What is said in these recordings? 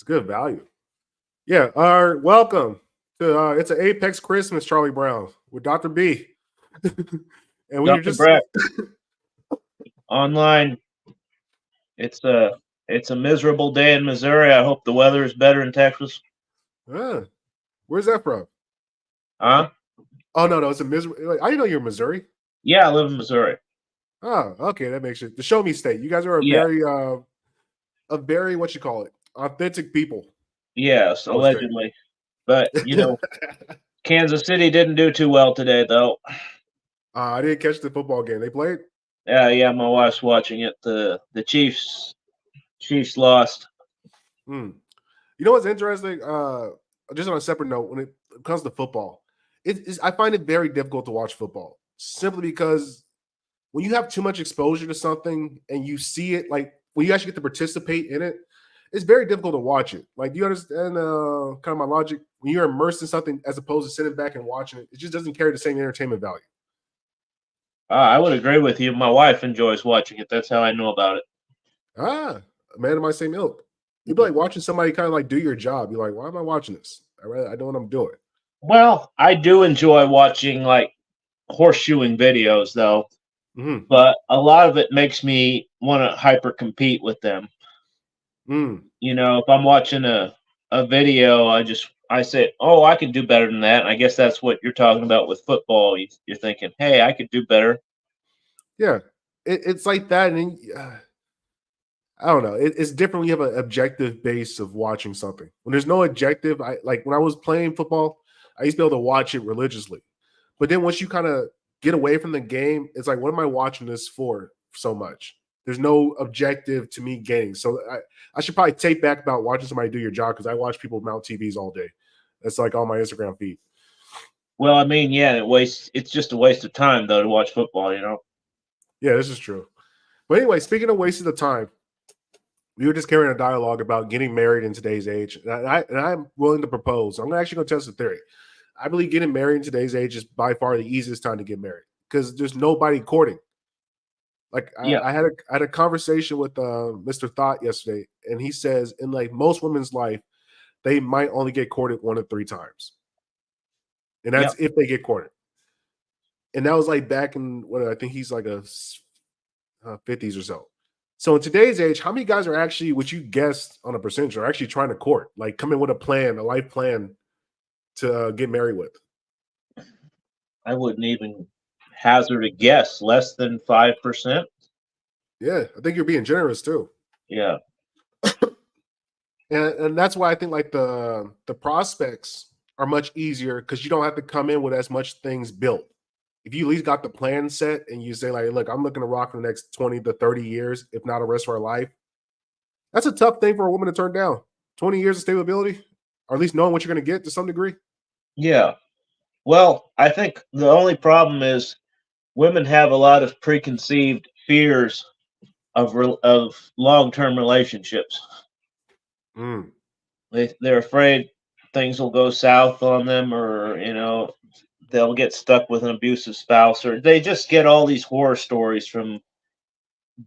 It's good value. Yeah. Welcome to it's an Apex Christmas, Charlie Brown with Dr. B. And we were Dr. just Brett, online. It's a miserable day in Missouri. I hope the weather is better in Texas. uh, where's that from? Huh? Oh no, no, it's a Missouri. I didn't know you're in Missouri. Yeah, I live in Missouri. Oh, okay, that makes it the show me state. You guys are Yeah. a very what you call it, authentic people. Yes, I would say. allegedly. But Kansas City didn't do too well today, though. I didn't catch the football game. They played. Yeah, my wife's watching it. The Chiefs lost. Hmm. You know what's interesting? Just on a separate note, when it comes to football, I find it very difficult to watch football simply because when you have too much exposure to something and you see it, like when you actually get to participate in it, it's very difficult to watch it. Like, do you understand kind of my logic? When you're immersed in something as opposed to sitting back and watching it, it just doesn't carry the same entertainment value. I would agree with you. My wife enjoys watching it. That's how I know about it. Ah, a man of my same ilk. You'd be like watching somebody kind of like do your job. You're like, why am I watching this? I know what I'm doing. Well, I do enjoy watching like horseshoeing videos, though. Mm-hmm. But a lot of it makes me want to hyper compete with them. Mm. If I'm watching a video, I say, "Oh, I can do better than that." And I guess that's what you're talking about with football. You're thinking, "Hey, I could do better." Yeah, it's like that, and I don't know. It's different when you have an objective base of watching something. When there's no objective, I like when I was playing football, I used to be able to watch it religiously. But then once you kind of get away from the game, it's like, what am I watching this for so much? There's no objective to me gaining. So I should probably take back about watching somebody do your job because I watch people mount TVs all day. That's like on my Instagram feed. Well, I mean, yeah, it's just a waste of time though to watch football. Yeah, this is true. But anyway, speaking of wasting the time, we were just carrying a dialogue about getting married in today's age, and I'm willing to propose. I'm actually going to test the theory. I believe getting married in today's age is by far the easiest time to get married because there's nobody courting. Like Yeah. I had a conversation with Mr. Thought yesterday, and he says in like most women's life, they might only get courted 1 to 3 times, and Yep. that's if they get courted. And that was like back in what I think he's like a 50s or so. So in today's age, how many guys are actually, what you guessed on a percentage, are actually trying to court, like come in with a plan, a life plan to get married with? I wouldn't even hazard a guess. Less than 5%. Yeah, I think you're being generous too, Yeah. and that's why I think like the prospects are much easier because you don't have to come in with as much things built. If you at least got the plan set and you say like, look, I'm looking to rock for the next 20 to 30 years, if not the rest of our life. That's a tough thing for a woman to turn down. 20 years of stability, or at least knowing what you're going to get to some degree. Yeah. Well, I think the only problem is women have a lot of preconceived fears of long-term relationships. Mm. They're afraid things will go south on them, or they'll get stuck with an abusive spouse, or they just get all these horror stories from Oh,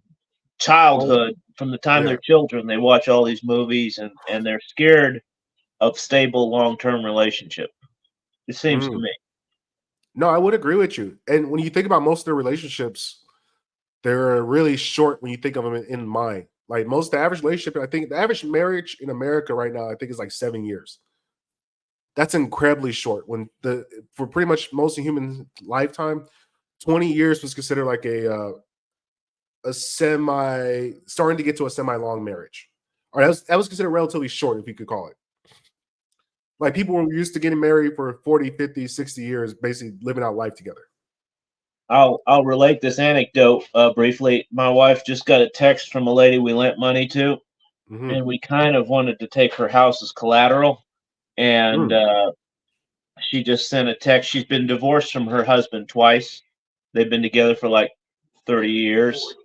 childhood, from the time yeah. they're children. They watch all these movies, and they're scared of stable long-term relationship. It seems to Mm. me. No, I would agree with you. And when you think about most of their relationships, they're really short when you think of them in mind. Like most the average relationship, I think the average marriage in America right now, I think is like 7 years. That's incredibly short. When the for pretty much most of human lifetime, 20 years was considered like a semi starting to get to a semi long marriage. Or that was considered relatively short, if you could call it. Like people were used to getting married for 40, 50, 60 years, basically living out life together. I'll relate this anecdote briefly. My wife just got a text from a lady we lent money to, Hmm. and we kind of wanted to take her house as collateral. And Mm. she just sent a text. She's been divorced from her husband twice. They've been together for like 30 years,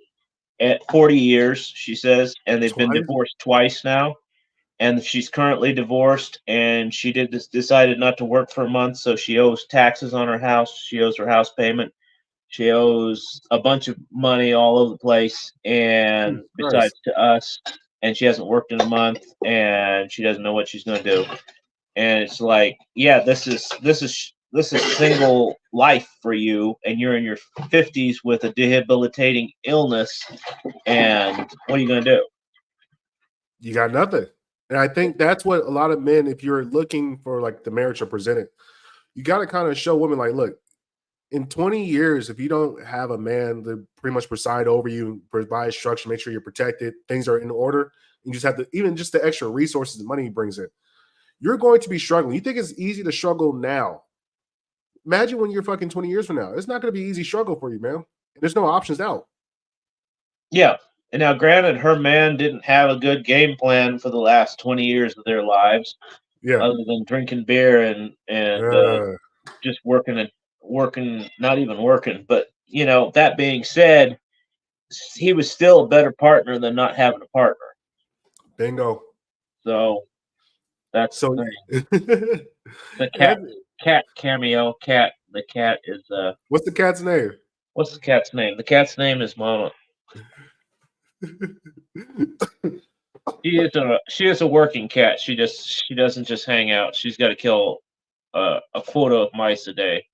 at 40 years, she says, and they've been Twice. divorced twice now. And she's currently divorced, and she decided not to work for a month, so she owes taxes on her house. She owes her house payment. She owes a bunch of money all over the place, and Jesus besides Christ. to us. and she hasn't worked in a month, and she doesn't know what she's going to do. And it's like, yeah, this is single life for you, and you're in your 50s with a debilitating illness, and what are you going to do? You got nothing. And I think that's what a lot of men, if you're looking for like the marriage are presented, you got to kind of show women like, look, in 20 years, if you don't have a man to pretty much preside over you, provide structure, make sure you're protected, things are in order, you just have to, even just the extra resources and money he brings in, you're going to be struggling. You think it's easy to struggle now? Imagine when you're fucking 20 years from now. It's not going to be easy struggle for you, man. There's no options out. Yeah. And now, granted, her man didn't have a good game plan for the last 20 years of their lives, Yeah. other than drinking beer and just working, not even working. But that being said, he was still a better partner than not having a partner. Bingo. So that's So the thing. The cat cameo. The cat is what's the cat's name? What's the cat's name? The cat's name is Mama. She is a working cat. She doesn't just hang out. She's got to kill a quota of mice a day.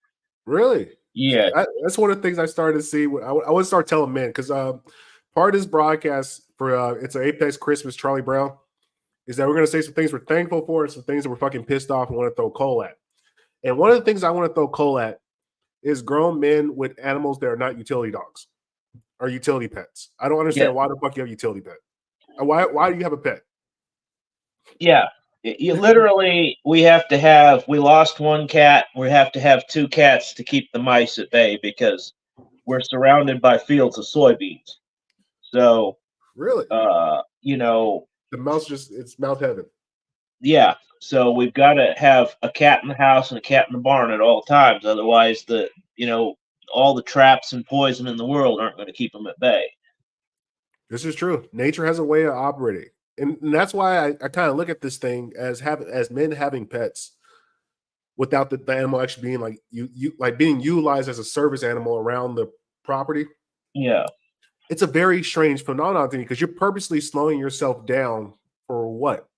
Really? Yeah. That's one of the things I started to see. I would start telling men because part of this broadcast for it's an Apex Christmas Charlie Brown is that we're going to say some things we're thankful for and some things that we're fucking pissed off and want to throw coal at. And one of the things I want to throw coal at is grown men with animals that are not utility dogs or utility pets. I don't understand why the fuck you have a utility pet. Why do you have a pet? Yeah. Literally, we lost one cat. We have to have two cats to keep the mice at bay because we're surrounded by fields of soybeans. So, really, the mouse it's mouth heaven. Yeah. So we've got to have a cat in the house and a cat in the barn at all times. Otherwise, all the traps and poison in the world aren't going to keep them at bay. This is true. Nature has a way of operating. And that's why I kind of look at this thing as men having pets without the animal actually being like like being utilized as a service animal around the property. Yeah. It's a very strange phenomenon to me because you're purposely slowing yourself down for what?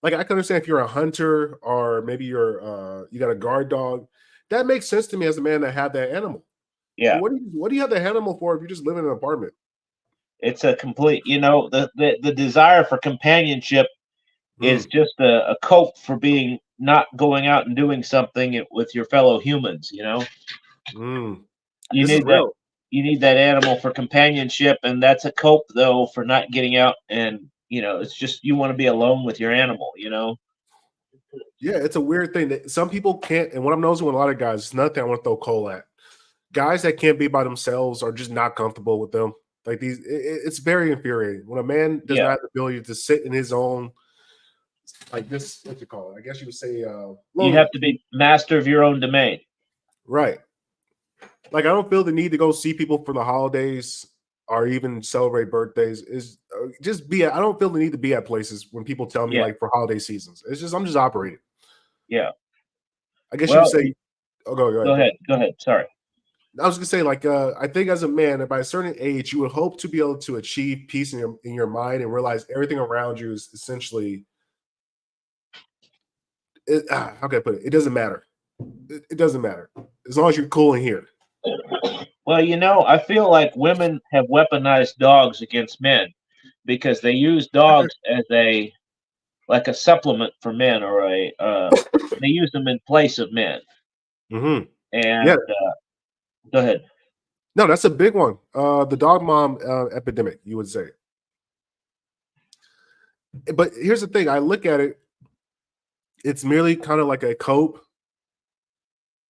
Like I can understand if you're a hunter or maybe you got a guard dog. That makes sense to me as a man to have that animal. Yeah. But what do you have the animal for if you just live in an apartment? It's a complete, the desire for companionship is just a cope for being not going out and doing something with your fellow humans. You need that animal for companionship, and that's a cope though for not getting out and it's just you want to be alone with your animal. Yeah, it's a weird thing that some people can't. And what I'm noticing with a lot of guys, it's nothing I want to throw coal at. Guys that can't be by themselves are just not comfortable with them. Like it's very infuriating when a man does not have the ability to sit in his own, like this. What you call it? I guess you would say. You have to be master of your own domain. Right. Like I don't feel the need to go see people for the holidays or even celebrate birthdays. Is just be. I don't feel the need to be at places when people tell me like for holiday seasons. It's just I'm just operating. Yeah. I guess you would say. Oh, go ahead. Go ahead. Sorry. I was gonna say, like, I think as a man, by a certain age, you would hope to be able to achieve peace in your mind and realize everything around you is essentially. How can I put it? It doesn't matter. It doesn't matter as long as you're cool in here. Well, I feel like women have weaponized dogs against men because they use dogs as a supplement for men, or they use them in place of men. Mm-hmm. And go ahead. No, that's a big one. The dog mom epidemic, you would say. But here's the thing: I look at it. It's merely kind of like a cope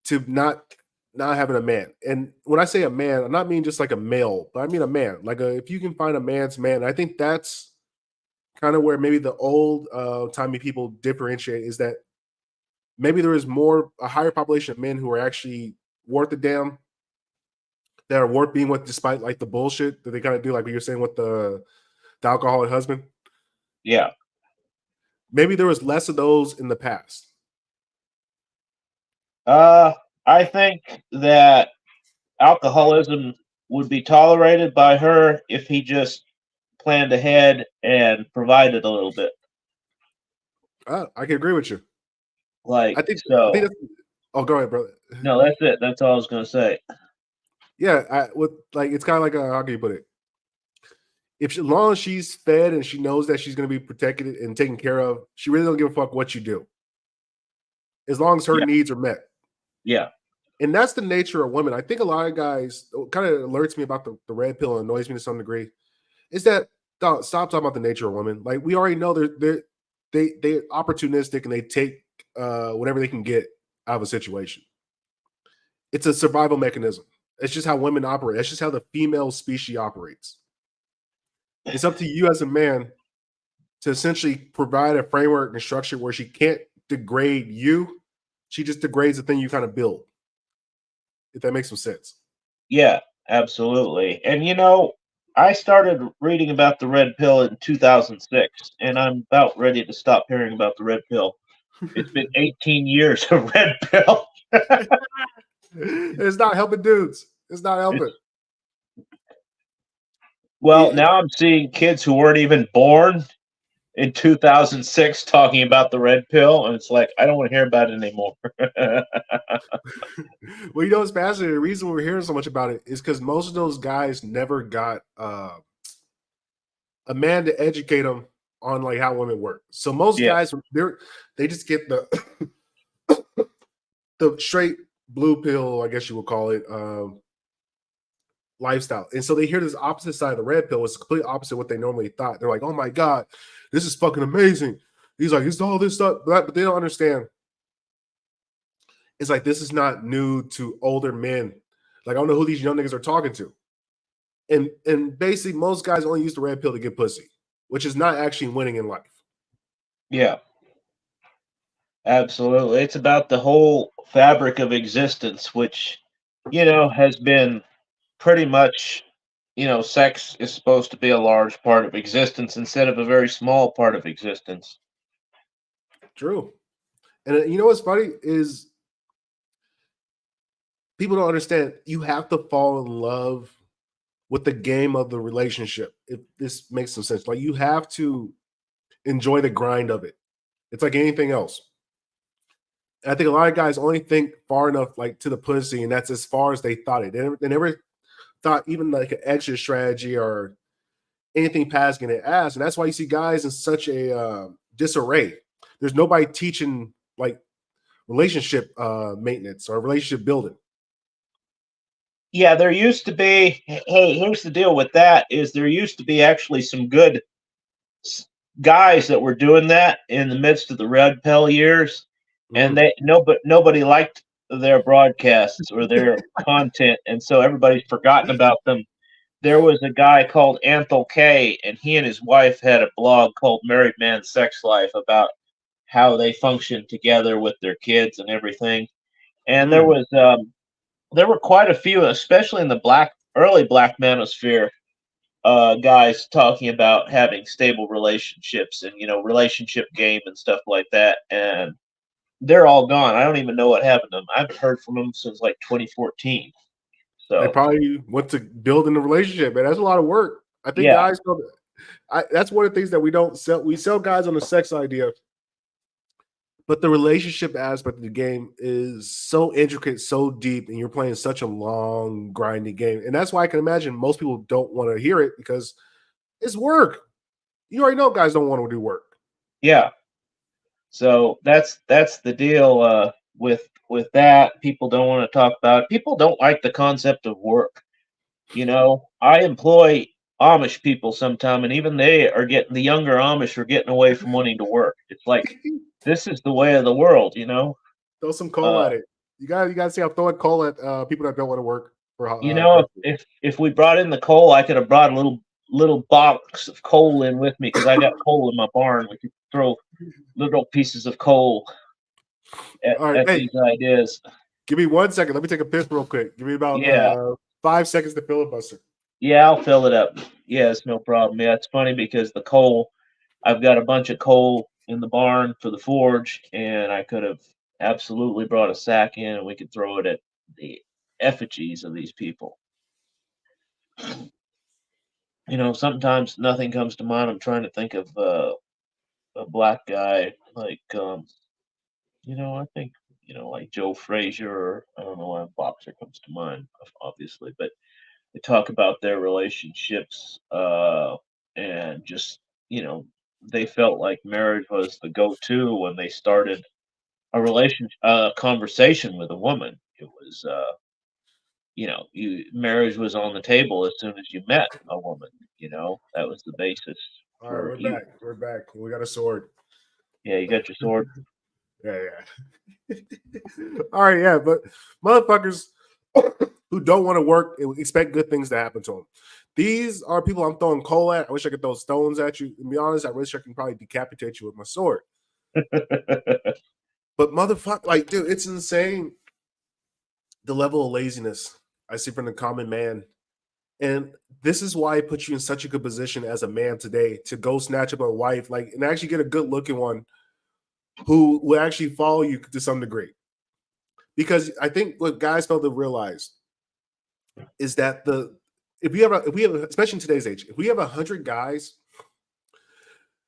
to not having a man. And when I say a man, I'm not mean just like a male, but I mean a man. Like if you can find a man's man, I think that's kind of where maybe the old timey people differentiate is that maybe there is a higher population of men who are actually worth a damn, that are worth being with despite like the bullshit that they kind of do, like what you're saying with the alcoholic husband. Yeah. Maybe there was less of those in the past. I think that alcoholism would be tolerated by her if he just planned ahead and provided a little bit. I can agree with you. Like I think so. that's. Oh, go ahead, brother. No, that's it. That's all I was gonna say. Yeah, with like it's kind of like how can you put it? If as long as she's fed and she knows that she's going to be protected and taken care of, she really don't give a fuck what you do, as long as her Yeah, needs are met. yeah, And that's the nature of women. I think a lot of guys kind of alerts me about the red pill and annoys me to some degree. Is that stop talking about the nature of women? Like we already know they're opportunistic and they take whatever they can get out of a situation. It's a survival mechanism. It's just how women operate. That's just how the female species operates. It's up to you as a man to essentially provide a framework and structure where she can't degrade you. She just degrades the thing you kind of build. If that makes some sense. yeah, absolutely. And I started reading about the red pill in 2006, and I'm about ready to stop hearing about the red pill. It's been 18 years of red pill. It's not helping dudes. It's not helping. Well, It- now I'm seeing kids who weren't even born in 2006 talking about the red pill, and it's like I don't want to hear about it anymore. well, you know what's fascinating? The reason we're hearing so much about it is because most of those guys never got a man to educate them on like how women work. So most Yeah, guys they just get the the straight blue pill, I guess you would call it, lifestyle. And so they hear this opposite side of the red pill. It's completely opposite what they normally thought. They're like, oh my God, this is fucking amazing. He's like, it's all this stuff, but they don't understand. It's like this is not new to older men. Like, I don't know who these young niggas are talking to. And basically most guys only use the red pill to get pussy, which is not actually winning in life. yeah, absolutely. It's about the whole fabric of existence, which has been pretty much, sex is supposed to be a large part of existence instead of a very small part of existence. True. And you know what's funny is people don't understand you have to fall in love with the game of the relationship. If this makes some sense, like you have to enjoy the grind of it. It's like anything else. And I think a lot of guys only think far enough, like to the pussy, and that's as far as they thought it. They never thought even like an exit strategy or anything past getting ass, and that's why you see guys in such a disarray. There's nobody teaching like relationship maintenance or relationship building. Yeah, there used to be. Hey, here's the deal with that: is there used to be actually some good guys that were doing that in the midst of the red pill years, and Mm. nobody liked their broadcasts or their content, and so everybody's forgotten about them. There was a guy called Anthel K, and he and his wife had a blog called Married Man's Sex Life about how they functioned together with their kids and everything. And Mm. there were quite a few, especially in the early black manosphere, guys talking about having stable relationships and relationship game and stuff like that. And they're all gone. I don't even know what happened to them. I haven't heard from them since like 2014. They So probably want to build in a relationship, man. That's a lot of work. I think yeah, guys, that's one of the things that we don't sell. We sell guys on the sex idea, but the relationship aspect of the game is so intricate, so deep, and you're playing such a long, grinding game. And that's why I can imagine most people don't want to hear it because it's work. You already know guys don't want to do work. yeah. So that's the deal with that. People don't want to talk about it. People don't like the concept of work. I employ Amish people sometime, and even the younger Amish are getting away from wanting to work. It's like this is the way of the world. Throw some coal Uh, at it. You gotta see I'm throwing coal at people that don't want to work for Christmas. if we brought in the coal, I could have brought a little box of coal in with me because I got coal in my barn. We could throw little pieces of coal All right, at hey, these ideas. give me 1 second. Let me take a piss real quick. Give me about Yeah, 5 seconds to filibuster. yeah, I'll fill it up. Yeah, it's no problem. Yeah, it's funny because the coal, I've got a bunch of coal in the barn for the forge, and I could have absolutely brought a sack in and we could throw it at the effigies of these people. sometimes nothing comes to mind. I'm trying to think of a black guy like I think like Joe Frazier, or I don't know why a boxer comes to mind, obviously, but they talk about their relationships, and just they felt like marriage was the go-to when they started a conversation with a woman. It was marriage was on the table as soon as you met a woman. That was the basis All right, for we're you. back. We're back. We got a sword. Yeah, you got your sword. Yeah, yeah. All right, yeah, but motherfuckers who don't want to work and expect good things to happen to them. These are people I'm throwing coal at. I wish I could throw stones at you. To be honest, I wish I can probably decapitate you with my sword. But motherfucker, like, dude, it's insane the level of laziness I see from the common man. And this is why it puts you in such a good position as a man today to go snatch up a wife, like, and actually get a good looking one who will actually follow you to some degree. Because I think what guys fail to realize is that if we have especially in today's age, if we have 100 guys,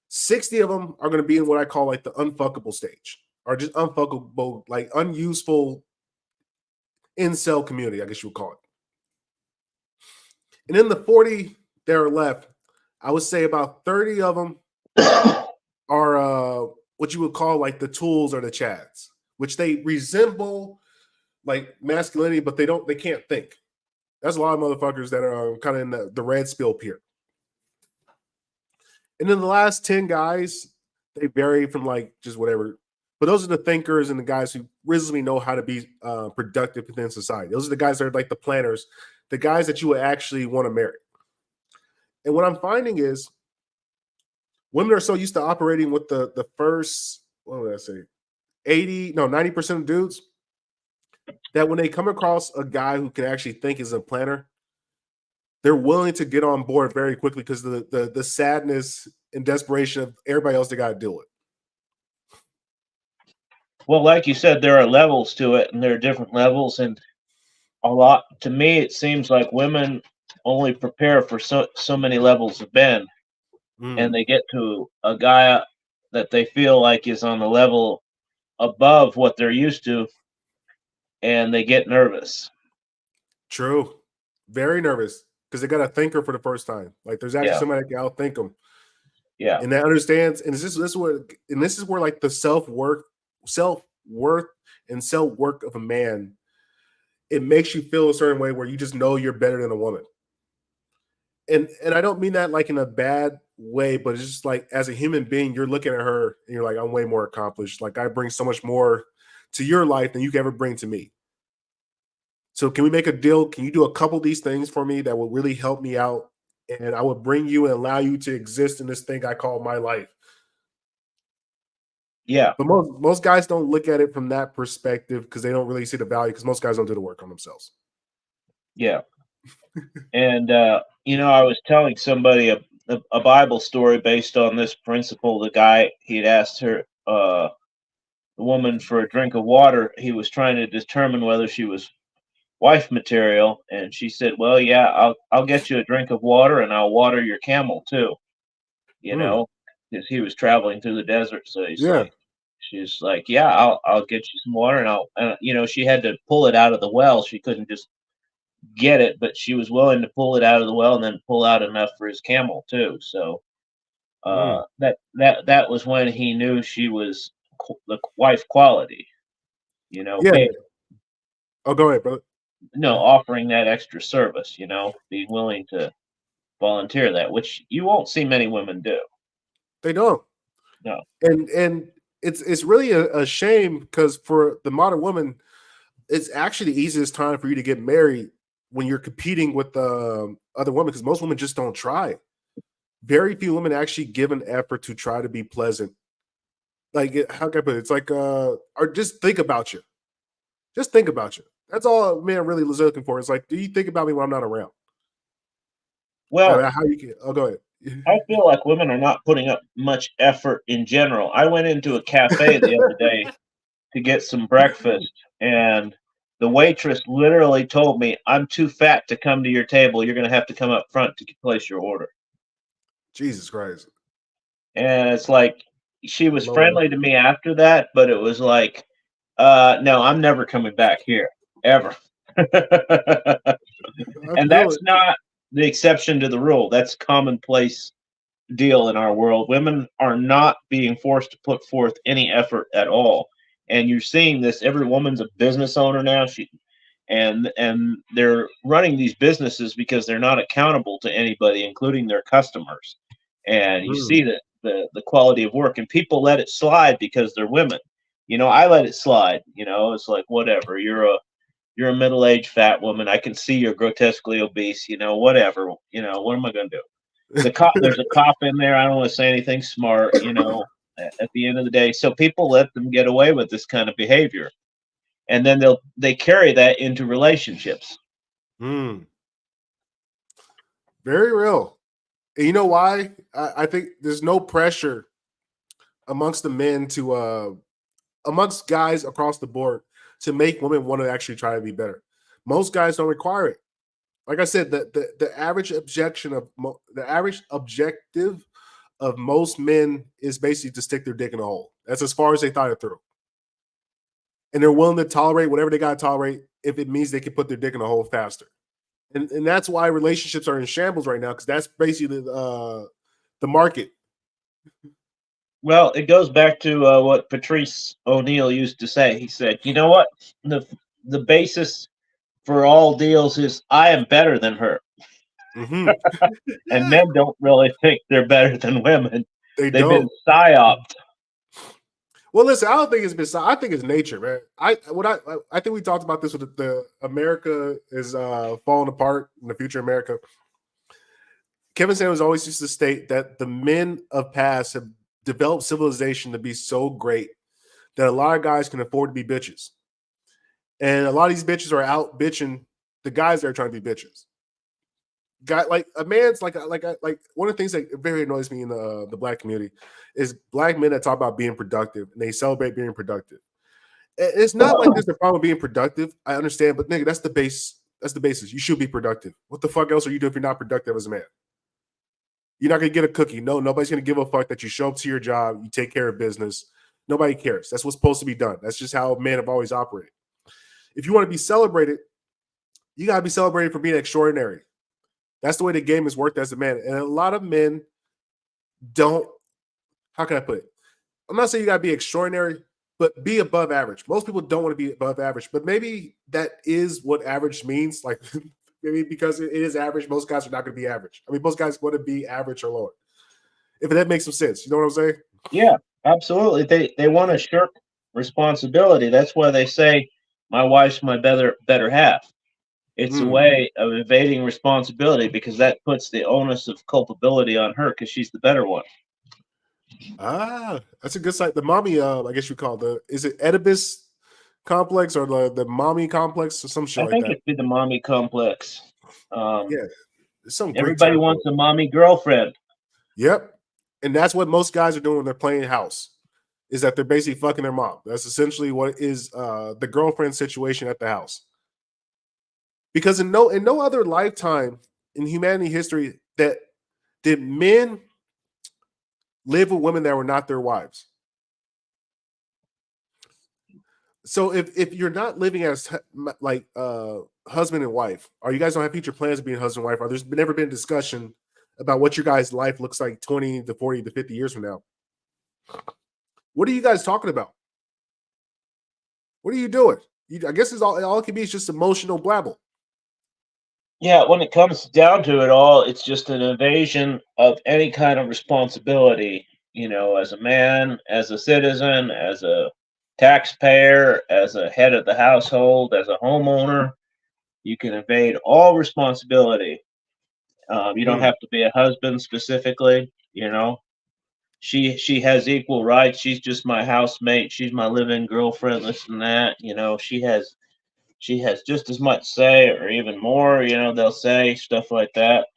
60 of them are going to be in what I call like the unfuckable stage, or just unfuckable, like unuseful incel community, I guess you would call it. And in the 40 that are left, I would say about 30 of them are what you would call like the tools or the chads, which they resemble like masculinity, but they can't think. That's a lot of motherfuckers that are kind of in the red spill pier. And then the last 10 guys, they vary from like just whatever. But those are the thinkers and the guys who really know how to be productive within society. Those are the guys that are like the planners, the guys that you would actually want to marry. And what I'm finding is women are so used to operating with the first, what would I say, 90% of dudes, that when they come across a guy who can actually think as a planner, they're willing to get on board very quickly because the sadness and desperation of everybody else they got to deal with. Well, like you said, there are levels to it, and there are different levels, and to me, it seems like women only prepare for so many levels of men, and they get to a guy that they feel like is on the level above what they're used to, and they get nervous. True. Very nervous because they got a thinker for the first time. Like there's actually Yeah. somebody that can outthink them. Yeah. And that understands. And this is where like the self-worth and self-work of a man, it makes you feel a certain way where you just know you're better than a woman. And I don't mean that like in a bad way, but it's just like as a human being, you're looking at her and you're like, I'm way more accomplished. Like I bring so much more to your life than you can ever bring to me. So can we make a deal? Can you do a couple of these things for me that will really help me out? And I would bring you and allow you to exist in this thing I call my life. Yeah. But most guys don't look at it from that perspective because they don't really see the value because most guys don't do the work on themselves. Yeah. And I was telling somebody a Bible story based on this principle. The guy, he'd asked her the woman for a drink of water. He was trying to determine whether she was wife material, and she said, "Well, yeah, I'll get you a drink of water, and I'll water your camel too." Because he was traveling through the desert, so she's like, "Yeah, I'll get you some water, and she had to pull it out of the well. She couldn't just get it, but she was willing to pull it out of the well and then pull out enough for his camel too. So that was when he knew she was the wife quality. Yeah. Oh, go ahead, brother. Offering that extra service. Being willing to volunteer that, which you won't see many women do. They don't. No. And it's really a shame because for the modern woman, it's actually the easiest time for you to get married when you're competing with other women because most women just don't try. Very few women actually give an effort to try to be pleasant. Like how can I put it? It's like or just think about you. Just think about you. That's all a man really was looking for. It's like, do you think about me when I'm not around? Well, how you can? Oh, go ahead. I feel like women are not putting up much effort in general. I went into a cafe the other day to get some breakfast, and The waitress literally told me, "I'm too fat to come to your table. You're going to have to come up front to place your order." Jesus Christ. And it's like she was Lord. friendly to me after that, but it was like, no, I'm never coming back here ever. I And feel that's it. not the exception to the rule. That's commonplace deal in our world. Women are not being forced to put forth any effort at all. And you're seeing this. Every woman's a business owner now. And they're running these businesses because they're not accountable to anybody, including their customers. And you Mm. see that the quality of work, and people let it slide because they're women. I let it slide. It's like, whatever. You're a middle-aged fat woman. I can see you're grotesquely obese. Whatever. What am I going to do? There's a cop in there. I don't want to say anything smart. At the end of the day, so people let them get away with this kind of behavior, and then they carry that into relationships. Mm. Very real. And you know why? I think there's no pressure amongst the men to amongst guys across the board to make women want to actually try to be better. Most guys don't require it. Like I said, the average the average objective of most men is basically to stick their dick in a hole. That's as far as they thought it through. And they're willing to tolerate whatever they got to tolerate if it means they can put their dick in a hole faster. And that's why relationships are in shambles right now, because that's basically the market. Well, it goes back to what Patrice O'Neill used to say. He said, "You know what? The basis for all deals is I am better than her." Mm-hmm. And men don't really think they're better than women. They They've been don't. psyoped. Well, listen, I don't think it's been. I think it's nature, man. I think we talked about this with the America is falling apart in the future America. Kevin Samuels always used to state that the men of past have developed civilization to be so great that a lot of guys can afford to be bitches, and a lot of these bitches are out bitching the guys that are trying to be bitches. Guy like a man's like one of the things that very annoys me in the black community is black men that talk about being productive and they celebrate being productive. It's not like there's a problem being productive. I understand, but nigga, that's the base. That's the basis. You should be productive. What the fuck else are you doing if you're not productive as a man? You're not gonna get a cookie. No, nobody's gonna give a fuck that you show up to your job, you take care of business. Nobody cares. That's what's supposed to be done. That's just how men have always operated. If you want to be celebrated, you gotta be celebrated for being extraordinary. That's the way the game is worked as a man. And a lot of men don't, how can I put it? I'm not saying you got to be extraordinary, but be above average. Most people don't want to be above average, but maybe that is what average means. Like, maybe because it is average, most guys are not going to be average. I mean, most guys want to be average or lower. If that makes some sense. You know what I'm saying? Yeah, absolutely. They want to shirk responsibility. That's why they say my wife's my better half. It's a Mm. way of evading responsibility because that puts the onus of culpability on her because she's the better one. Ah, that's a good site. The mommy, I guess you call it is it Oedipus complex or the mommy complex or some shit I like think that? it'd be the mommy complex. Yeah, there's some Greek Everybody term for wants it. a mommy girlfriend. Yep. And that's what most guys are doing when they're playing house, is that they're basically fucking their mom. That's essentially what is the girlfriend situation at the house. Because in no other lifetime in humanity history that did men live with women that were not their wives. So if you're not living as like husband and wife, or you guys don't have future plans of being husband and wife, or there's never been discussion about what your guys' life looks like 20 to 40 to 50 years from now. What are you guys talking about? What are you doing? I guess it's all it can be is just emotional blabble. Yeah, when it comes down to it all, it's just an evasion of any kind of responsibility, as a man, as a citizen, as a taxpayer, as a head of the household, as a homeowner. You can evade all responsibility. You don't Hmm. have to be a husband specifically, She has equal rights. She's just my housemate. She's my living girlfriend, this and that. She has just as much say or even more, they'll say stuff like that.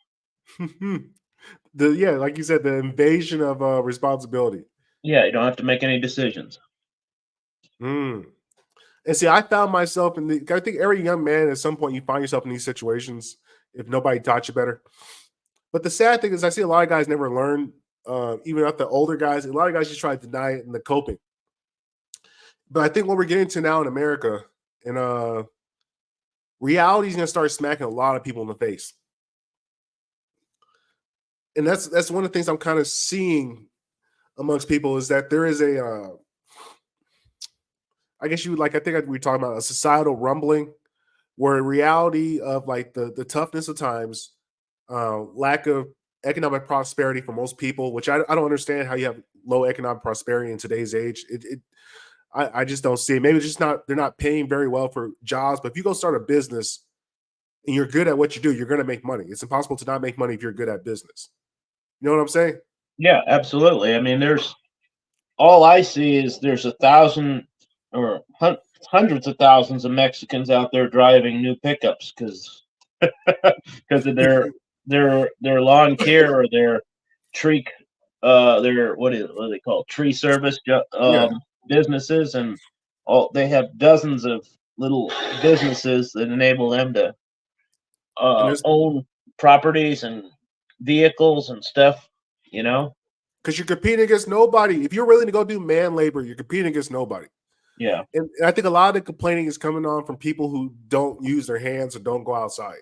Yeah, like you said, the invasion of responsibility. Yeah, you don't have to make any decisions. Mm. And see, I found myself I think every young man at some point you find yourself in these situations if nobody taught you better. But the sad thing is, I see a lot of guys never learn, even at the older guys. A lot of guys just try to deny it in the coping. But I think what we're getting to now in America, and reality is going to start smacking a lot of people in the face. And that's one of the things I'm kind of seeing amongst people is that there is I guess you would like, I think we were talking about a societal rumbling where reality of like the toughness of times, lack of economic prosperity for most people, which I don't understand how you have low economic prosperity in today's age. I just don't see it. Maybe it's just they're not paying very well for jobs, but if you go start a business and you're good at what you do, you're going to make money. It's impossible to not make money if you're good at business. You know what I'm saying? Yeah, absolutely. I mean, all I see is there's 1,000 or hundreds of thousands of Mexicans out there driving new pickups because of their lawn care or their tree their what are they called, tree service Yeah. businesses, and all they have dozens of little businesses that enable them to own properties and vehicles and stuff, you know. Because you're competing against nobody. If you're willing to go do man labor, you're competing against nobody. Yeah. And I think a lot of the complaining is coming on from people who don't use their hands or don't go outside.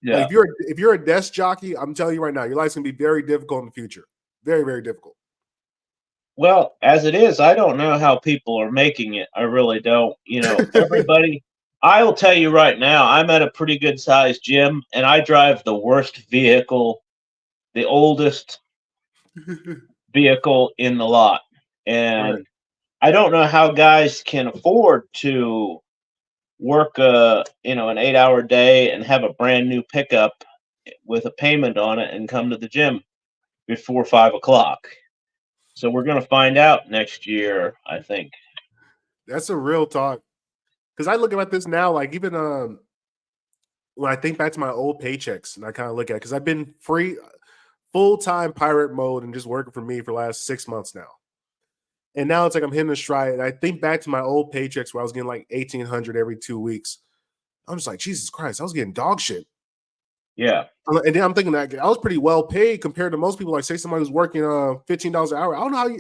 Yeah. Like if you're a desk jockey, I'm telling you right now, your life's gonna be very difficult in the future. Very, very difficult. Well, as it is, I don't know how people are making it. I really don't. You know, everybody. I will tell you right now, I'm at a pretty good sized gym, and I drive the worst vehicle, the oldest vehicle in the lot, and Right. I don't know how guys can afford to work an 8-hour day and have a brand new pickup with a payment on it and come to the gym before 5 o'clock. So we're going to find out next year, I think. That's a real talk. Because I look at this now, like even when I think back to my old paychecks and I kind of look at it, because I've been free full-time pirate mode and just working for me for the last 6 months now. And now it's like I'm hitting a stride. And I think back to my old paychecks where I was getting like 1,800 every 2 weeks. I'm just like, Jesus Christ, I was getting dog shit. Yeah. And then I'm thinking that I was pretty well paid compared to most people. Like say somebody who's working $15 an hour. I don't know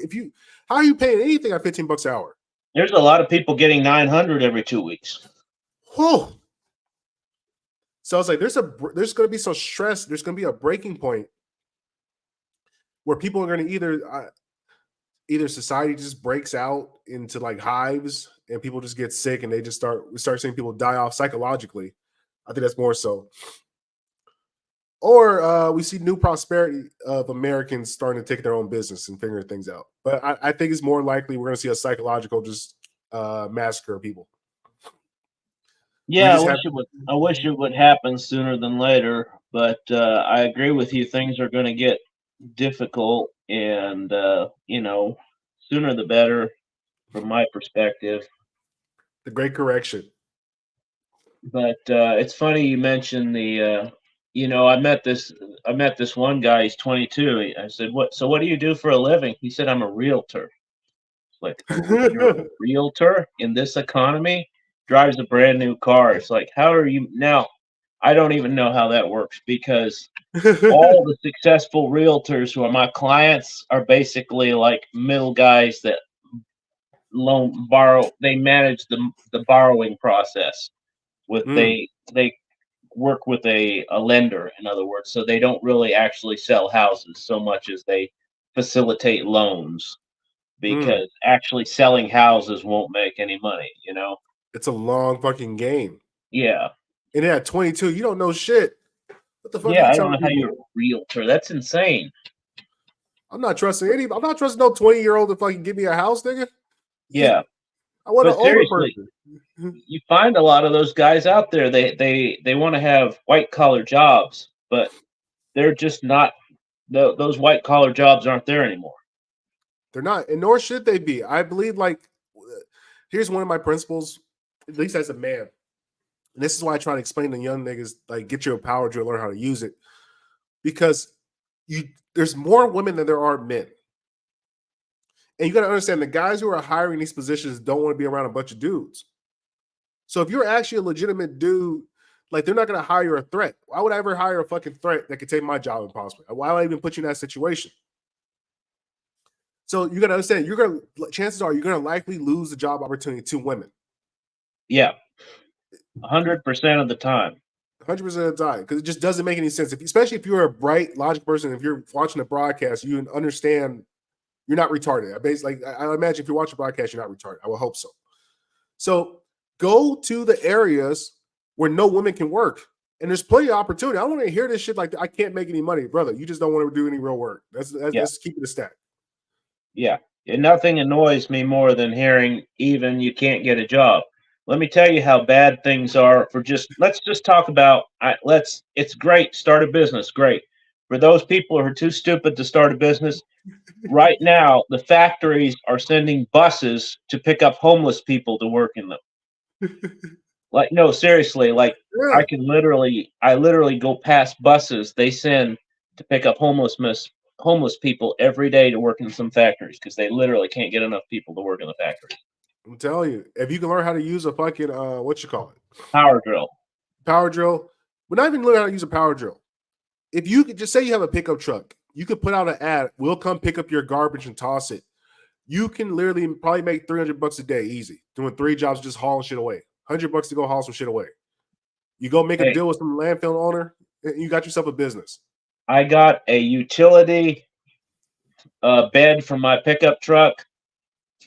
how are you paying anything at $15 an hour? There's a lot of people getting 900 every 2 weeks. Whoa. So I was like, there's going to be some stress. There's going to be a breaking point where people are going to either society just breaks out into like hives and people just get sick and we start seeing people die off psychologically. I think that's more so. Or we see new prosperity of Americans starting to take their own business and figuring things out. But I think it's more likely we're going to see a psychological just massacre of people. Yeah, I wish it would happen sooner than later. But I agree with you. Things are going to get difficult, and sooner the better, from my perspective. The Great Correction. But it's funny you mentioned the. I met this one guy. He's 22. I said, "What? So what do you do for a living?" He said, "I'm a realtor." It's like, you're a realtor in this economy, drives a brand new car. It's like, how are you now? I don't even know how that works because all the successful realtors who are my clients are basically like middle guys that borrow. They manage the borrowing process with they work with a lender, in other words, so they don't really actually sell houses so much as they facilitate loans, because actually selling houses won't make any money, It's a long fucking game. Yeah. And at 22, you don't know shit. What the fuck Yeah, are you I don't telling know how people? you're a realtor. That's insane. I'm not trusting no 20-year-old to fucking give me a house, nigga. Yeah. I want an But older seriously, person. you find a lot of those guys out there, they want to have white collar jobs, but they're just not those white collar jobs aren't there anymore. They're not, and nor should they be. I believe here's one of my principles, at least as a man. And this is why I try to explain to young niggas, like, get your power drill, learn how to use it. Because there's more women than there are men. And you got to understand the guys who are hiring these positions don't want to be around a bunch of dudes. So if you're actually a legitimate dude, like they're not going to hire a threat. Why would I ever hire a fucking threat that could take my job impossibly? Why would I even put you in that situation? So you got to understand, chances are you're going to likely lose the job opportunity to women. Yeah, 100% of the time. 100% of the time, because it just doesn't make any sense. Especially if you're a bright, logical person, if you're watching a broadcast, you understand you're not retarded. I imagine if you're watching a broadcast, you're not retarded. I would hope so. So go to the areas where no women can work. And there's plenty of opportunity. I don't want to hear this shit like I can't make any money, brother. You just don't want to do any real work. Let's keep it a stack. Yeah. And nothing annoys me more than hearing even you can't get a job. Let me tell you how bad things are for let's just talk about it's great, start a business, great. For those people who are too stupid to start a business, right now the factories are sending buses to pick up homeless people to work in them. Like, no, seriously, like Yeah. I literally go past buses they send to pick up homeless people every day to work in some factories because they literally can't get enough people to work in the factories. I'm telling you, if you can learn how to use a fucking what you call it, Power drill, we're not even learning how to use a power drill. If you could just say you have a pickup truck, you could put out an ad. We'll come pick up your garbage and toss it. You can literally probably make $300 a day easy doing 3 jobs, just hauling shit away. $100 to go haul some shit away. You go make a deal with some landfill owner, and you got yourself a business. I got a utility bed for my pickup truck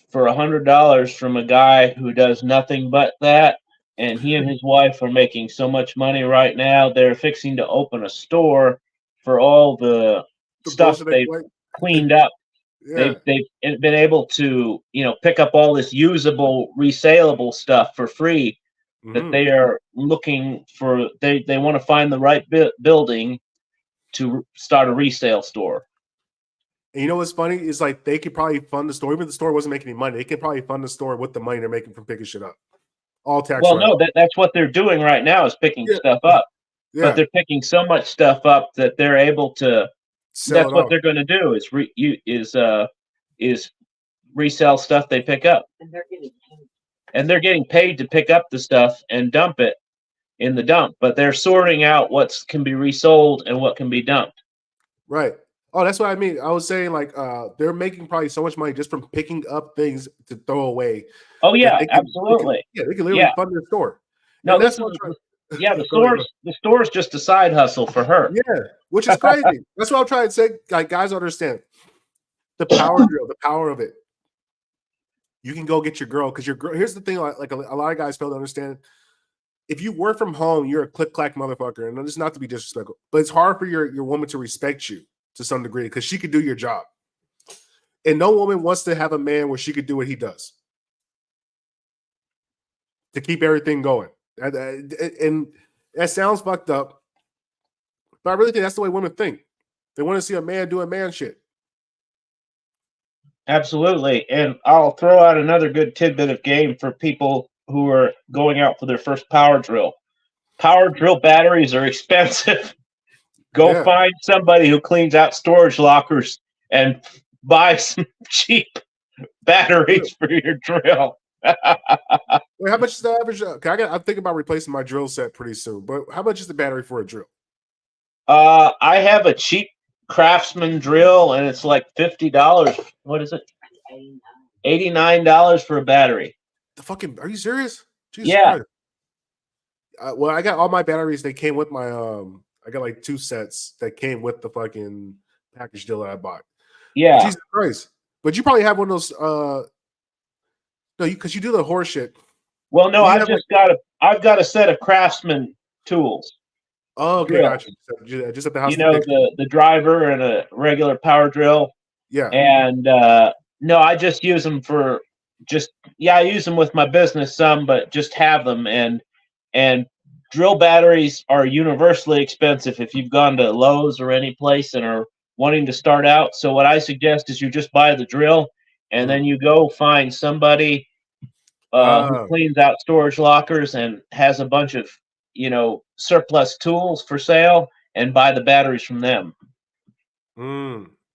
for $100 from a guy who does nothing but that. And he and his wife are making so much money right now. They're fixing to open a store for all the stuff they've cleaned up. Yeah. They've been able to, pick up all this usable, resaleable stuff for free that they are looking for. They want to find the right building to start a resale store. And you know what's funny is like they could probably fund the store, even if the store wasn't making any money. They could probably fund the store with the money they're making from picking shit up. All tax. Well, no, that's what they're doing right now is picking stuff up. Yeah. But they're picking so much stuff up that they're able to. That's what they're going to do is resell stuff they pick up. And they're getting paid to pick up the stuff and dump it in the dump. But they're sorting out what can be resold and what can be dumped. Right. Oh, that's what I mean. I was saying like they're making probably so much money just from picking up things to throw away. Oh yeah, absolutely. They can literally fund their store. No, that's the store's just a side hustle for her. Yeah, which is crazy. That's what I'm trying to say. Like guys understand the power drill, the power of it. You can go get your girl because your girl. Here's the thing: like a lot of guys fail to understand. If you work from home, you're a click-clack motherfucker, and it's not to be disrespectful, but it's hard for your woman to respect you to some degree because she could do your job. And no woman wants to have a man where she could do what he does to keep everything going. And that sounds fucked up, but I really think that's the way women think. They want to see a man doing man shit. Absolutely. And I'll throw out another good tidbit of game for people who are going out for their first power drill. Power drill batteries are expensive. Go find somebody who cleans out storage lockers and buy some cheap batteries for your drill. Wait, how much is the average? I'm thinking about replacing my drill set pretty soon, but how much is the battery for a drill? I have a cheap Craftsman drill, and it's like $50. What is it? $89 for a battery. Are you serious? Jesus yeah. Well, I got all my batteries. They came with my I got like 2 sets that came with the fucking package deal that I bought. Yeah. Jesus Christ. But you probably have one of those no, because you do the horse shit. Well, no, I've got a set of Craftsman tools. Oh, okay, got you. Just at the house. The driver and a regular power drill. Yeah. And no, I just use them for I use them with my business some, but just have them and drill batteries are universally expensive if you've gone to Lowe's or any place and are wanting to start out. So what I suggest is you just buy the drill and then you go find somebody who cleans out storage lockers and has a bunch of, surplus tools for sale and buy the batteries from them.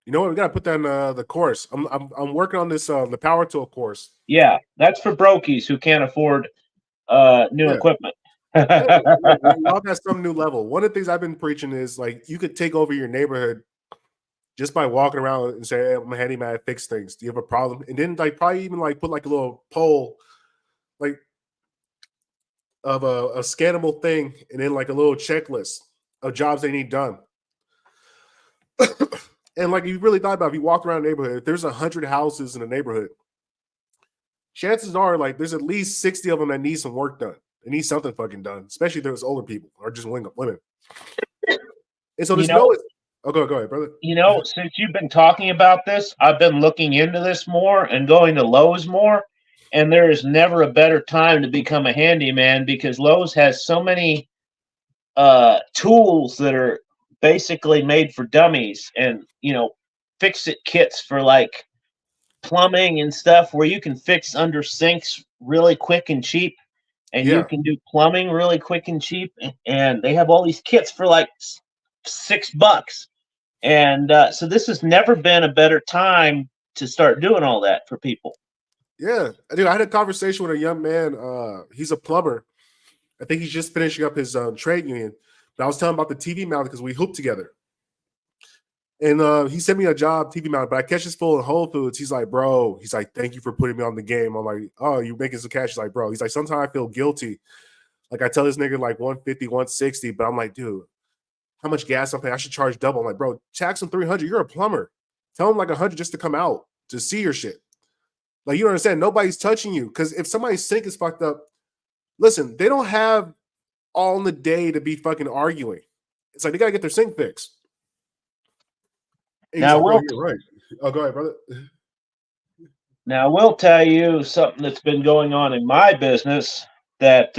You know what? We gotta put that in the course. I'm working on this the power tool course. Yeah, that's for brokies who can't afford new Yeah. equipment. Yeah, we all got some new level. One of the things I've been preaching is like you could take over your neighborhood just by walking around and say, hey, I'm a handyman, I fix things. Do you have a problem? And then like probably even like put like a little poll like of a scannable thing and then like a little checklist of jobs they need done. And like you really thought about if you walk around the neighborhood, if there's 100 houses in the neighborhood, chances are like there's at least 60 of them that need some work done. They need something fucking done, especially if there's older people or just women. And so You there's know, no go ahead, brother. since you've been talking about this, I've been looking into this more and going to Lowe's more. And there is never a better time to become a handyman because Lowe's has so many tools that are basically made for dummies, and fix it kits for like plumbing and stuff where you can fix under sinks really quick and cheap, and you Yeah, can do plumbing really quick and cheap. And they have all these kits for like $6. And so this has never been a better time to start doing all that for people. yeah. Dude, I had a conversation with a young man. He's a plumber. I think he's just finishing up his trade union. But I was telling him about the TV mount because we hooped together. And he sent me a job TV mount, but I catch his full in Whole Foods. He's like, bro, he's like, thank you for putting me on the game. I'm like, oh, you're making some cash. He's like, bro, he's like, sometimes I feel guilty. Like I tell this nigga like 150, 160, but I'm like, dude, how much gas I'm paying? I should charge double. I'm like, bro, tax him 300. You're a plumber. Tell him like 100 just to come out to see your shit. Like, you don't understand. Nobody's touching you. Because if somebody's sink is fucked up, listen, they don't have all in the day to be fucking arguing. It's like they gotta get their sink fixed. And he's Now, like, bro, we'll you're right. Oh, go ahead, brother. Now, I will tell you something that's been going on in my business that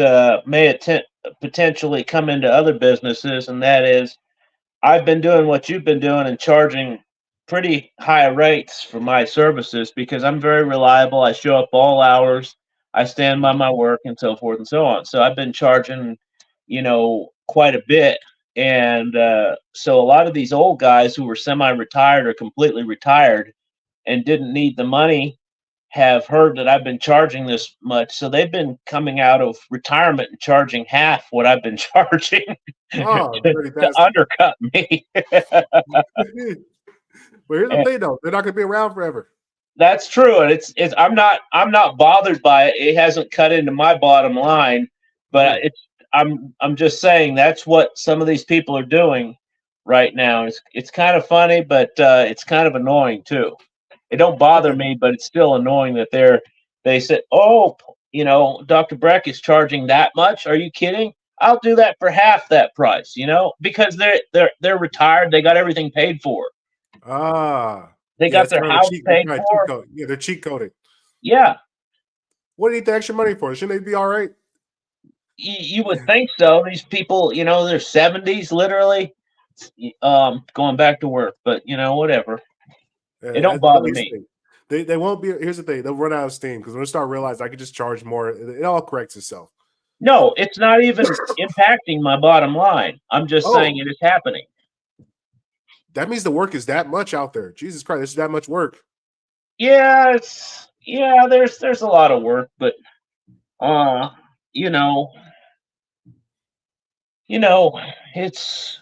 may potentially come into other businesses, and that is I've been doing what you've been doing and charging pretty high rates for my services because I'm very reliable. I show up all hours, I stand by my work, and so forth and so on. So I've been charging, quite a bit. And so a lot of these old guys who were semi-retired or completely retired and didn't need the money have heard that I've been charging this much, so they've been coming out of retirement and charging half what I've been charging Oh, to, dirty to bastard. undercut me. But here's the And thing, though, they're not gonna be around forever. that's true, and it's I'm not bothered by it. It hasn't cut into my bottom line, Yeah, but I'm just saying that's what some of these people are doing right now. It's kind of funny, but it's kind of annoying too. It don't bother yeah, me, but it's still annoying that they said, "Oh, Dr. Breck is charging that much. Are you kidding? I'll do that for half that price." Because they're retired. They got everything paid for. ah, They yeah. got It's their kind of a house cheat. That's paid right, cheat for. code. Yeah, they're cheat coding. Yeah, What do you need the extra money for? Shouldn't they be all right? you would think so. These people, their 70s, literally, going back to work. But whatever. It don't No, bother here's me. the thing. They won't be. Here's the thing. They'll run out of steam because when they start realizing I could just charge more, it all corrects itself. No, it's not even impacting my bottom line. I'm just saying Oh, it is happening. that means the work is that much out there. Jesus Christ, there's that much work. There's a lot of work, but uh, you know, you know, it's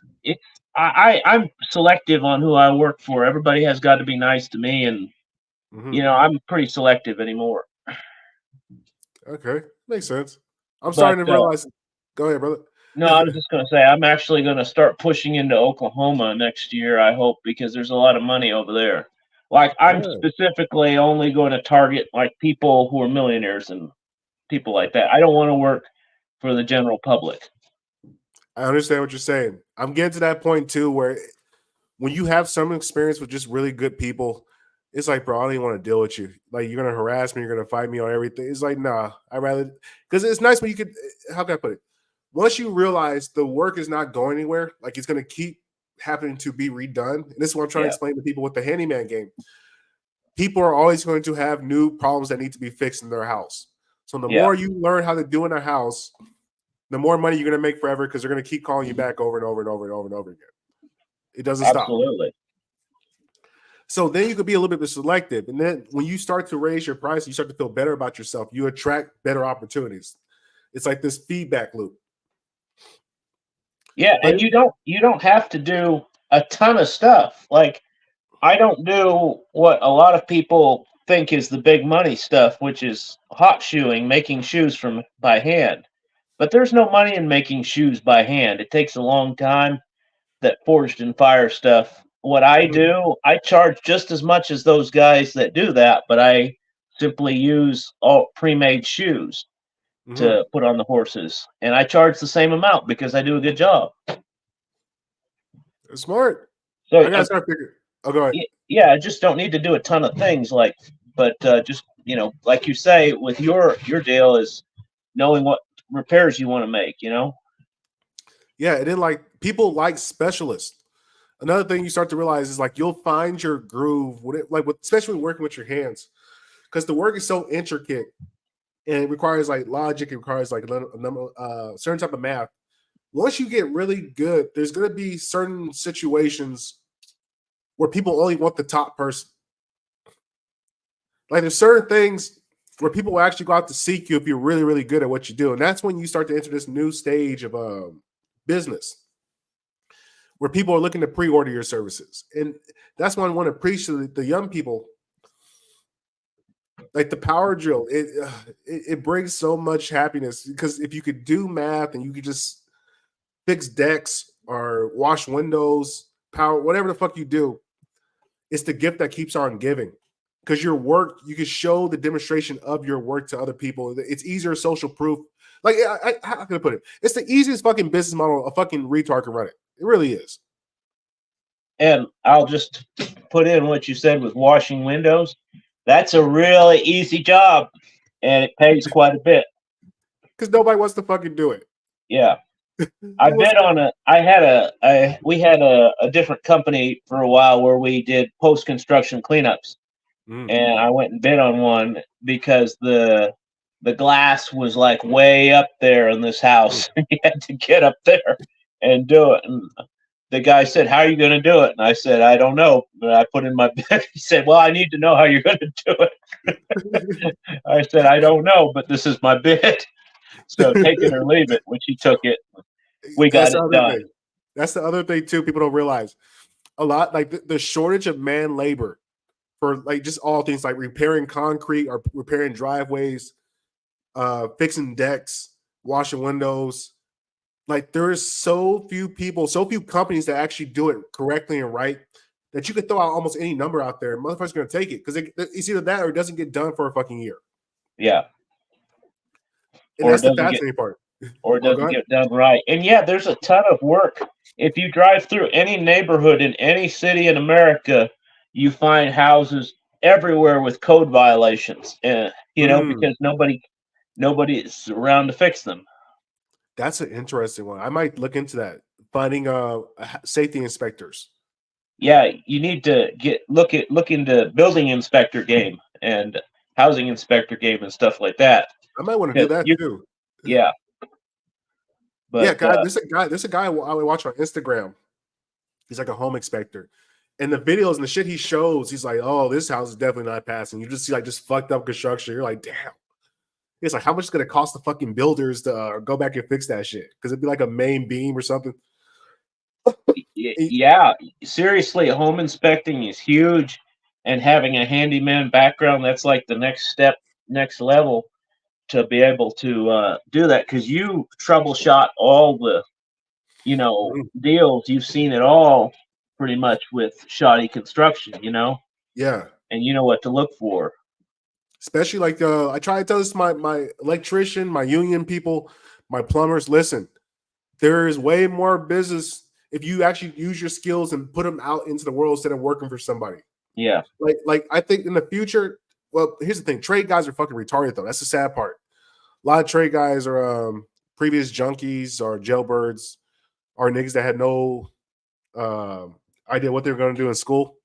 I'm selective on who I work for. Everybody has got to be nice to me, and Hmm. I'm pretty selective anymore. Okay, makes sense. I'm But starting to realize. Go ahead, brother. no, I was just going to say I'm actually going to start pushing into Oklahoma next year. I hope because there's a lot of money over there. Like I'm Yeah, specifically only going to target like people who are millionaires and people like that. I don't want to work for the general public. I understand what you're saying. I'm getting to that point too, where when you have some experience with just really good people, it's like, bro, I don't even want to deal with you. Like, you're gonna harass me, you're gonna fight me on everything. It's like, nah, I rather because it's nice when you could. How can I put it? Once you realize the work is not going anywhere, like it's gonna keep happening to be redone. And this is what I'm trying to Yeah, explain to people with the handyman game. People are always going to have new problems that need to be fixed in their house. So the yeah, more you learn how to do in a house, the more money you're gonna make forever because they're gonna keep calling you back over and over and over and over and over again. It doesn't stop. absolutely. So then you could be a little bit selective. And then when you start to raise your price, you start to feel better about yourself. You attract better opportunities. It's like this feedback loop. Yeah, But and you don't have to do a ton of stuff. Like I don't do what a lot of people think is the big money stuff, which is hot shoeing, making shoes from by hand. But there's no money in making shoes by hand. It takes a long time. That forged in fire stuff. What I do, I charge just as much as those guys that do that, but I simply use all pre-made shoes mm-hmm. to put on the horses, and I charge the same amount because I do a good job. It's smart. So I gotta start figuring. Oh, go ahead. yeah, I just don't need to do a ton of things but just like you say, with your deal is knowing what repairs you want to make. Yeah, and then like people like specialists. Another thing you start to realize is like you'll find your groove especially working with your hands, because the work is so intricate and it requires like logic. It requires like a certain type of math. Once you get really good, there's going to be certain situations where people only want the top person. Like there's certain things where people will actually go out to seek you if you're really, really good at what you do. And that's when you start to enter this new stage of business where people are looking to pre-order your services. And that's why I want to preach to the young people. Like the power drill, it brings so much happiness, because if you could do math and you could just fix decks or wash windows, power, whatever the fuck you do, it's the gift that keeps on giving. Because your work, you can show the demonstration of your work to other people. It's easier social proof. Like, how can I put it? It's the easiest fucking business model a fucking retard can run it. It really is. And I'll just put in what you said with washing windows. That's a really easy job, and it pays quite a bit. Because nobody wants to fucking do it. Yeah. We had a different company for a while where we did post-construction cleanups. And I went and bid on one because the glass was like way up there in this house. You had to get up there and do it. And the guy said, "How are you going to do it?" And I said, "I don't know." But I put in my bid. He said, "Well, I need to know how you're going to do it." I said, "I don't know, but this is my bid. So take it or leave it," which he took it. We got it done. That's the other thing too. People don't realize a lot, like the shortage of man labor for like just all things like repairing concrete or repairing driveways, fixing decks, washing windows. Like there is so few people, so few companies that actually do it correctly and right, that you could throw out almost any number out there. Motherfuckers going to take it because it's either that or it doesn't get done for a fucking year. Yeah. And that's the fascinating part. Or it doesn't get done right. And yeah, there's a ton of work. If you drive through any neighborhood in any city in America, you find houses everywhere with code violations, because nobody is around to fix them. That's an interesting one. I might look into that. Finding safety inspectors. Yeah, you need to look into building inspector game and housing inspector game and stuff like that. I might want to do that too. Yeah. But yeah, guy, there's a guy I watch on Instagram. He's like a home inspector. And the videos and the shit he shows, he's like, "Oh, this house is definitely not passing." You just see like just fucked up construction. You're like, "Damn." It's like, how much is it going to cost the fucking builders to go back and fix that shit? Because it'd be like a main beam or something. Yeah, seriously, home inspecting is huge, and having a handyman background, that's like the next level to be able to do that, because you troubleshot all the deals. You've seen it all pretty much with shoddy construction, Yeah, and you know what to look for. Especially like I try to tell this to my electrician, my union people, my plumbers. Listen, there is way more business if you actually use your skills and put them out into the world instead of working for somebody. Yeah. Like I think in the future, well, here's the thing: trade guys are fucking retarded though. That's the sad part. A lot of trade guys are previous junkies or jailbirds or niggas that had no idea what they were going to do in school.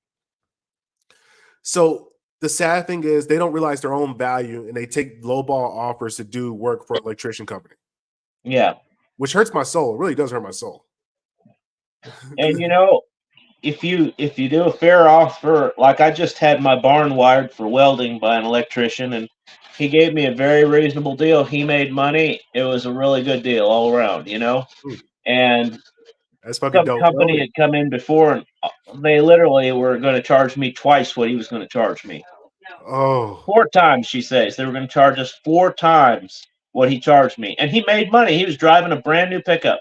So the sad thing is they don't realize their own value and they take lowball offers to do work for an electrician company. Yeah. Which hurts my soul. It really does hurt my soul. And if you do a fair offer, like I just had my barn wired for welding by an electrician, and he gave me a very reasonable deal. He made money. It was a really good deal all around, you know. Hmm, And that's fucking some dope. company had come in before, and they literally were going to charge me twice what he was going to charge me. Oh, 4 times, she says. They were going to charge us 4 times what he charged me, and he made money. He was driving a brand new pickup,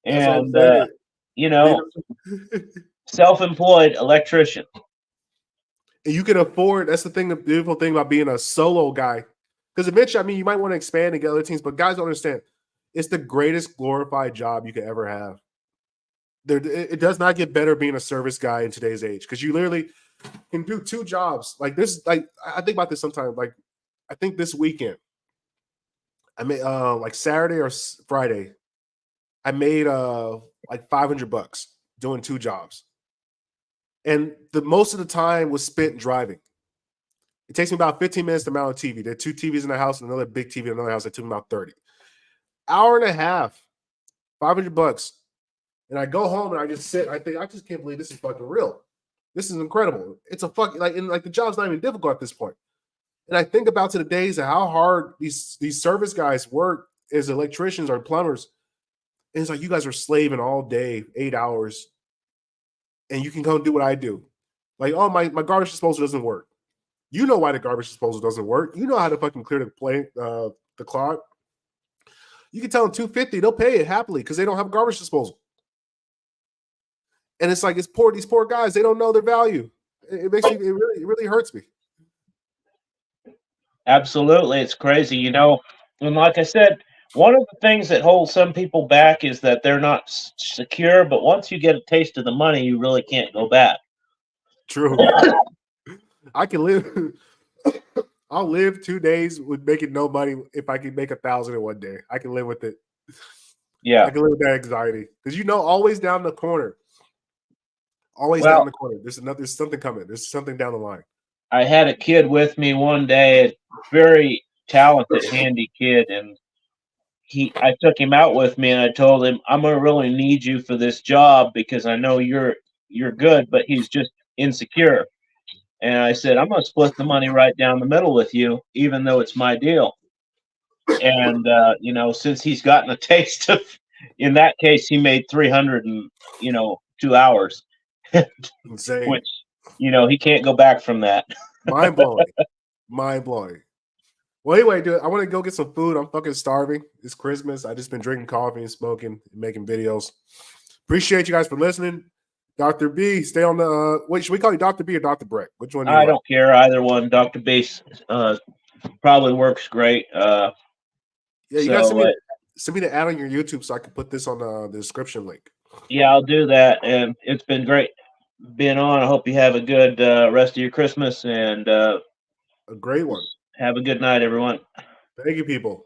that's what I'm and saying. you Being know, a- self-employed electrician. And you can afford. That's the thing. The beautiful thing about being a solo guy, because eventually, I mean, you might want to expand and get other teams, but guys don't understand. It's the greatest glorified job you could ever have. It does not get better being a service guy in today's age because you literally can do 2 jobs. Like this, like I think about this sometimes. Like I think this weekend, I made like Saturday or Friday, I made like $500 doing 2 jobs, and the most of the time was spent driving. It takes me about 15 minutes to mount a TV. There are 2 TVs in the house and another big TV in another house that took me about 30. Hour and a half, $500. And I go home and I just sit. I think I just can't believe this is fucking real. This is incredible. It's a fucking like, and like the job's not even difficult at this point. And I think about to the days of how hard these service guys work as electricians or plumbers. And it's like you guys are slaving all day, 8 hours, and you can come do what I do. Like, oh, my garbage disposal doesn't work. You know why the garbage disposal doesn't work. You know how to fucking clear the clog. You can tell them $250, they'll pay it happily because they don't have a garbage disposal. And it's like these poor guys, they don't know their value. It makes me it really hurts me. Absolutely, it's crazy, you know. And like I said, one of the things that holds some people back is that they're not secure. But once you get a taste of the money, you really can't go back. True. I can live. I'll live 2 days with making no money if I can make 1,000 in one day. I can live with it. Yeah. I can live with that anxiety because always down the corner. Always Well, down the corner. There's something coming. There's something down the line. I had a kid with me one day, a very talented, handy kid, and I took him out with me, and I told him, "I'm gonna really need you for this job because I know you're good," but he's just insecure. And I said, "I'm gonna split the money right down the middle with you, even though it's my deal." And you know, since he's gotten a taste of, in that case, he made 300 in 2 hours, Insane. which he can't go back from that. Mind blowing. Mind blowing. Well, anyway, dude, I want to go get some food. I'm fucking starving. It's Christmas. I just been drinking coffee and smoking and making videos. Appreciate you guys for listening. Dr. B, stay on the wait, should we call you Dr. B or Dr. Breck? Which one do you I like? don't care either one. Dr. Base probably works great. Yeah, you So guys send me the ad on your YouTube so I can put this on the description link. yeah, I'll do that. And it's been great being on. I hope you have a good rest of your Christmas and A great one. have a good night, everyone. Thank you, people.